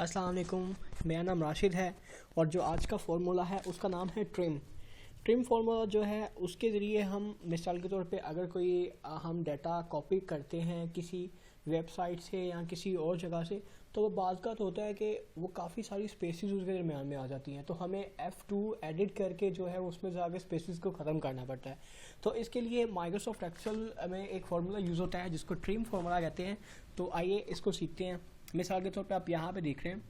अस्सलाम वालेकुम। मेरा नाम राशिद है और जो आज का फ़ॉर्मूला है उसका नाम है ट्रिम। ट्रिम फार्मूला जो है उसके ज़रिए हम मिसाल के तौर पे अगर कोई हम डाटा कॉपी करते हैं किसी वेबसाइट से या किसी और जगह से, तो वो बाज़ का तो होता है कि वो काफ़ी सारी स्पेसिस उसके दरमियान में आ जाती हैं, तो हमें F2 एडिट करके जो है उसमें जाके स्पेसिस को ख़त्म करना पड़ता है। तो इसके लिए माइक्रोसॉफ्ट एक्सेल में एक फार्मूला यूज़ होता है जिसको ट्रिम फार्मूला कहते हैं। तो आइए इसको सीखते हैं। मिसाल के तौर पे आप यहाँ पे देख रहे हैं,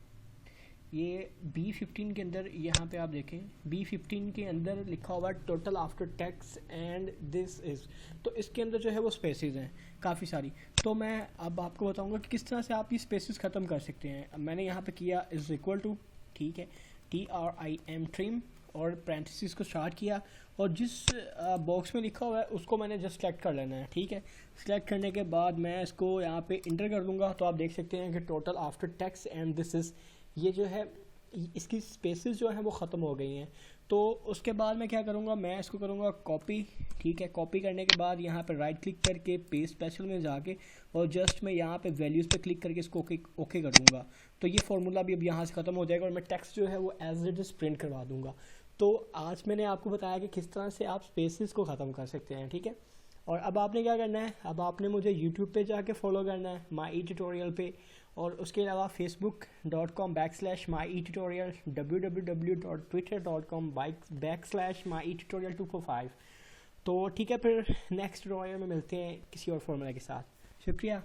ये B15 के अंदर यहाँ पे आप देखें B15 के अंदर लिखा हुआ है total after tax and this is. तो इसके अंदर जो है वो स्पेसेस हैं काफ़ी सारी। तो मैं अब आपको बताऊंगा कि किस तरह से आप ये स्पेसेस ख़त्म कर सकते हैं। अब मैंने यहाँ पे किया इज़ इक्वल टू, ठीक है, TRIM ट्रिम और पैरेंथेसिस को स्टार्ट किया और जिस बॉक्स में लिखा हुआ है उसको मैंने जस्ट सेलेक्ट कर लेना है, ठीक है। सेलेक्ट करने के बाद मैं इसको यहाँ पे इंटर कर दूंगा, तो आप देख सकते हैं कि total after tax and this is, ये जो है इसकी स्पेसेस जो हैं वो ख़त्म हो गई हैं। तो उसके बाद मैं क्या करूँगा, मैं इसको करूँगा कॉपी, ठीक है। कॉपी करने के बाद यहाँ पे राइट क्लिक करके पेस्ट स्पेशल में जाके और जस्ट मैं यहाँ पे वैल्यूज़ पे क्लिक करके इसको ओके कर दूँगा। तो ये फार्मूला भी अब यहाँ से ख़त्म हो जाएगा और मैं टेक्स्ट जो है वो एज इट इज़ प्रिंट करवा दूँगा। तो आज मैंने आपको बताया कि किस तरह से आप स्पेसेस को ख़त्म कर सकते हैं, ठीक है। और अब आपने क्या करना है, अब आपने मुझे यूट्यूब पे जाके फॉलो करना है माई ट्यूटोरियल पे, और उसके अलावा facebook.com/mytutorial, www.twitter.com/mytutorial245। तो ठीक है, फिर नेक्स्ट ट्यूटोरियल में मिलते हैं किसी और फॉर्मूला के साथ। शुक्रिया।